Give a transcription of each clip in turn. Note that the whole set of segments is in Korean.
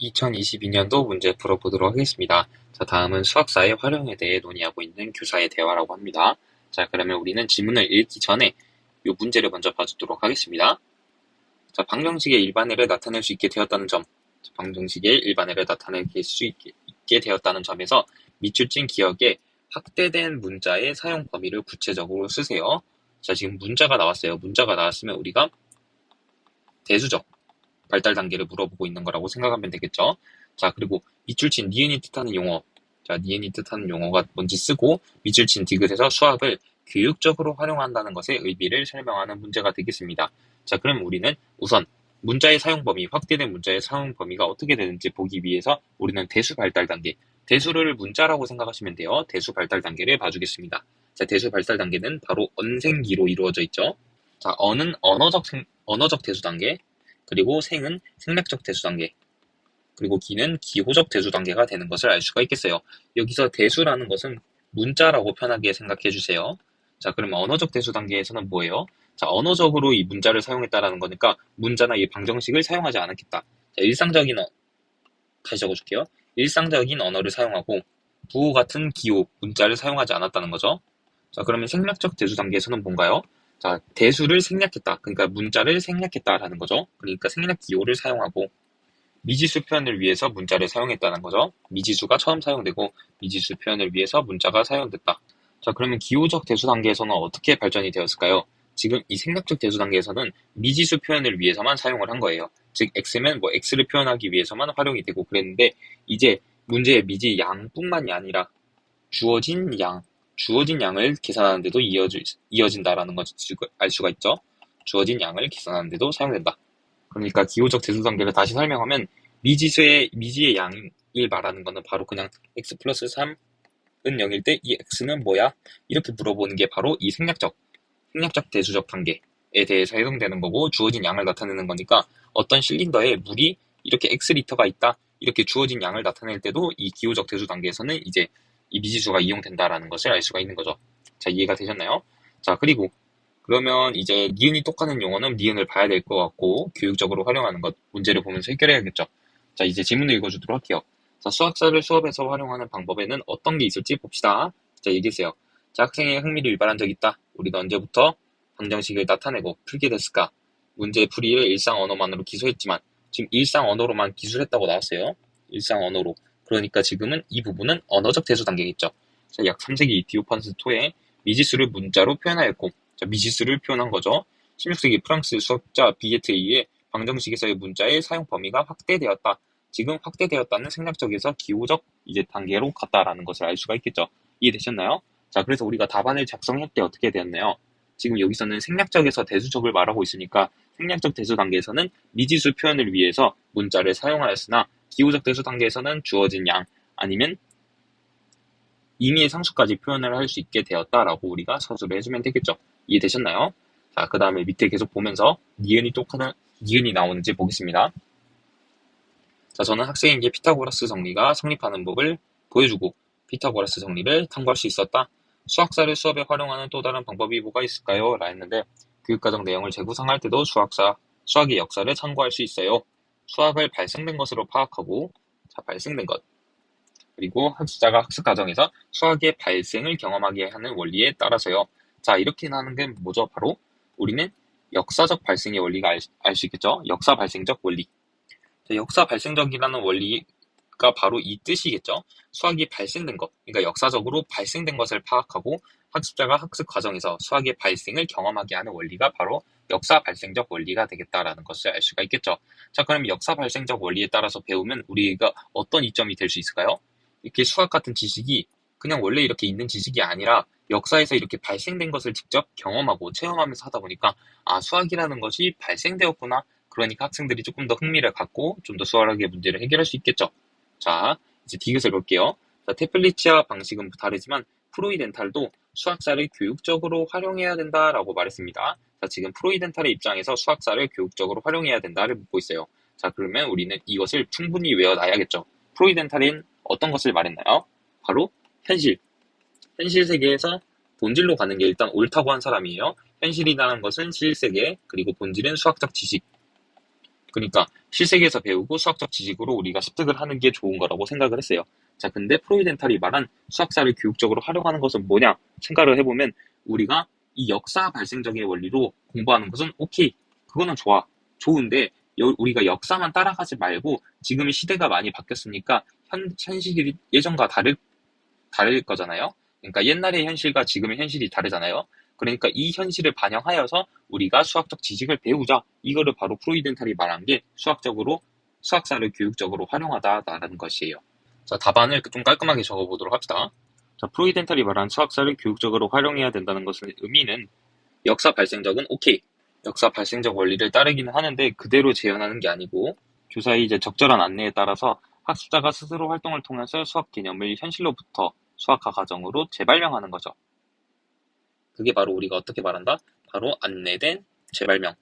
2022년도 문제 풀어보도록 하겠습니다. 자, 다음은 수학사의 활용에 대해 논의하고 있는 교사의 대화라고 합니다. 자, 그러면 우리는 질문을 읽기 전에 이 문제를 먼저 봐주도록 하겠습니다. 자, 방정식의 일반회를 나타낼 수 있게 되었다는 점. 자, 방정식의 일반회를 나타낼 수 있게 되었다는 점에서 밑줄 찐 기억에 확대된 문자의 사용 범위를 구체적으로 쓰세요. 자, 지금 문자가 나왔어요. 문자가 나왔으면 우리가 대수적 발달 단계를 물어보고 있는 거라고 생각하면 되겠죠. 자, 그리고 밑줄 친 니은이 뜻하는 용어. 자, 니은이 뜻하는 용어가 뭔지 쓰고 밑줄 친 디귿에서 수학을 교육적으로 활용한다는 것의 의미를 설명하는 문제가 되겠습니다. 자, 그럼 우리는 우선 문자의 사용 범위, 확대된 문자의 사용 범위가 어떻게 되는지 보기 위해서 우리는 대수 발달 단계, 대수를 문자라고 생각하시면 돼요. 대수 발달 단계를 봐주겠습니다. 자, 대수 발달 단계는 바로 언생기로 이루어져 있죠. 자, 언은 언어적 대수 단계, 그리고 생은 생략적 대수 단계, 그리고 기는 기호적 대수 단계가 되는 것을 알 수가 있겠어요. 여기서 대수라는 것은 문자라고 편하게 생각해 주세요. 자, 그러면 언어적 대수 단계에서는 뭐예요? 자, 언어적으로 이 문자를 사용했다라는 거니까 문자나 이 방정식을 사용하지 않았겠다. 자, 다시 적어줄게요. 일상적인 언어를 사용하고 부호 같은 기호, 문자를 사용하지 않았다는 거죠. 자, 그러면 생략적 대수 단계에서는 뭔가요? 자, 대수를 생략했다. 그러니까 문자를 생략했다라는 거죠. 그러니까 생략 기호를 사용하고 미지수 표현을 위해서 문자를 사용했다는 거죠. 미지수가 처음 사용되고 미지수 표현을 위해서 문자가 사용됐다. 자, 그러면 기호적 대수 단계에서는 어떻게 발전이 되었을까요? 지금 이 생략적 대수 단계에서는 미지수 표현을 위해서만 사용을 한 거예요. 즉 x면 x를 표현하기 위해서만 활용이 되고 그랬는데 이제 문제의 미지 양뿐만이 아니라 주어진 양을 계산하는 데도 이어진다라는 것을 알 수가 있죠. 주어진 양을 계산하는 데도 사용된다. 그러니까 기호적 대수 단계를 다시 설명하면 미지의 양을 말하는 거는 바로 그냥 x 플러스 3은 0일 때 이 x는 뭐야? 이렇게 물어보는 게 바로 이 생략적 대수적 단계에 대해서 해당되는 거고 주어진 양을 나타내는 거니까 어떤 실린더에 물이 이렇게 x리터가 있다. 이렇게 주어진 양을 나타낼 때도 이 기호적 대수 단계에서는 이제 이 미지수가 이용된다라는 것을 알 수가 있는 거죠. 자, 이해가 되셨나요? 자, 그리고 그러면 이제 니은이 똑같은 용어는 니은을 봐야 될 것 같고 교육적으로 활용하는 것 문제를 보면서 해결해야겠죠. 자, 이제 질문을 읽어주도록 할게요. 자, 수학사를 수업에서 활용하는 방법에는 어떤 게 있을지 봅시다. 자, 얘기해주세요. 자, 학생의 흥미를 유발한 적 있다. 우리가 언제부터 방정식을 나타내고 풀게 됐을까? 문제 풀이를 일상 언어만으로 기술했지만 지금 일상 언어로만 기술했다고 나왔어요. 일상 언어로. 그러니까 지금은 이 부분은 언어적 대수 단계겠죠. 자, 약 3세기 디오판스 토에 미지수를 문자로 표현하였고 자, 미지수를 표현한 거죠. 16세기 프랑스 수학자 비에트에 의해 방정식에서의 문자의 사용 범위가 확대되었다. 지금 확대되었다는 생략적에서 기호적 이제 단계로 갔다라는 것을 알 수가 있겠죠. 이해되셨나요? 자, 그래서 우리가 답안을 작성할 때 어떻게 되었나요? 지금 여기서는 생략적에서 대수적을 말하고 있으니까 생략적 대수 단계에서는 미지수 표현을 위해서 문자를 사용하였으나 기호적 대수 단계에서는 주어진 양 아니면 임의의 상수까지 표현을 할 수 있게 되었다라고 우리가 서술을 해주면 되겠죠. 이해되셨나요? 자, 그 다음에 밑에 계속 보면서 니은이 나오는지 보겠습니다. 자, 저는 학생에게 피타고라스 정리가 성립하는 법을 보여주고 피타고라스 정리를 탐구할 수 있었다. 수학사를 수업에 활용하는 또 다른 방법이 뭐가 있을까요? 라 했는데 교육과정 내용을 재구성할 때도 수학의 역사를 참고할 수 있어요. 수학을 발생된 것으로 파악하고 자, 발생된 것 그리고 학습자가 학습 과정에서 수학의 발생을 경험하게 하는 원리에 따라서요. 자, 이렇게 하는 게 뭐죠? 바로 우리는 역사적 발생의 원리가 알 수 있겠죠? 역사 발생적 원리. 자, 역사 발생적이라는 원리가 바로 이 뜻이겠죠? 수학이 발생된 것, 그러니까 역사적으로 발생된 것을 파악하고 학습자가 학습 과정에서 수학의 발생을 경험하게 하는 원리가 바로 역사 발생적 원리가 되겠다라는 것을 알 수가 있겠죠. 자, 그럼 역사 발생적 원리에 따라서 배우면 우리가 어떤 이점이 될 수 있을까요? 이렇게 수학 같은 지식이 그냥 원래 이렇게 있는 지식이 아니라 역사에서 이렇게 발생된 것을 직접 경험하고 체험하면서 하다 보니까 아, 수학이라는 것이 발생되었구나. 그러니까 학생들이 조금 더 흥미를 갖고 좀 더 수월하게 문제를 해결할 수 있겠죠. 자, 이제 디귿을 볼게요. 자, 테플리치아 방식은 다르지만 프로이덴탈도 수학사를 교육적으로 활용해야 된다라고 말했습니다. 자, 지금 프로이덴탈의 입장에서 수학사를 교육적으로 활용해야 된다를 묻고 있어요. 자, 그러면 우리는 이것을 충분히 외워놔야겠죠. 프로이덴탈은 어떤 것을 말했나요? 바로 현실 세계에서 본질로 가는 게 일단 옳다고 한 사람이에요. 현실이라는 것은 실세계, 그리고 본질은 수학적 지식. 그러니까 실세계에서 배우고 수학적 지식으로 우리가 습득을 하는 게 좋은 거라고 생각을 했어요. 자, 근데 프로이덴탈이 말한 수학사를 교육적으로 활용하는 것은 뭐냐 생각을 해보면 우리가 이 역사 발생적인 원리로 공부하는 것은 오케이, 그거는 좋아, 좋은데 우리가 역사만 따라가지 말고 지금 시대가 많이 바뀌었으니까 현실이 예전과 다를 거잖아요. 그러니까 옛날의 현실과 지금의 현실이 다르잖아요. 그러니까 이 현실을 반영하여서 우리가 수학적 지식을 배우자. 이거를 바로 프로이덴탈이 말한 게 수학사를 교육적으로 활용하다라는 것이에요. 자, 답안을 좀 깔끔하게 적어보도록 합시다. 자, 프로이덴탈이 말한 수학사를 교육적으로 활용해야 된다는 것의 의미는 역사 발생적은 오케이. 역사 발생적 원리를 따르기는 하는데 그대로 재현하는 게 아니고 교사의 이제 적절한 안내에 따라서 학습자가 스스로 활동을 통해서 수학 개념을 현실로부터 수학화 과정으로 재발명하는 거죠. 그게 바로 우리가 어떻게 말한다? 바로 안내된 재발명을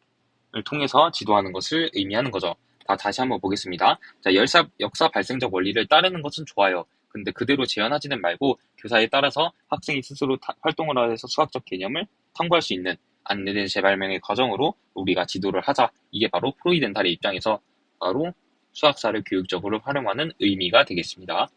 통해서 지도하는 것을 의미하는 거죠. 다시 한번 보겠습니다. 자, 역사 발생적 원리를 따르는 것은 좋아요. 근데 그대로 재현하지는 말고 교사에 따라서 학생이 스스로 활동을 해서 수학적 개념을 탐구할 수 있는 안내된 재발명의 과정으로 우리가 지도를 하자. 이게 바로 프로이덴탈의 입장에서 바로 수학사를 교육적으로 활용하는 의미가 되겠습니다.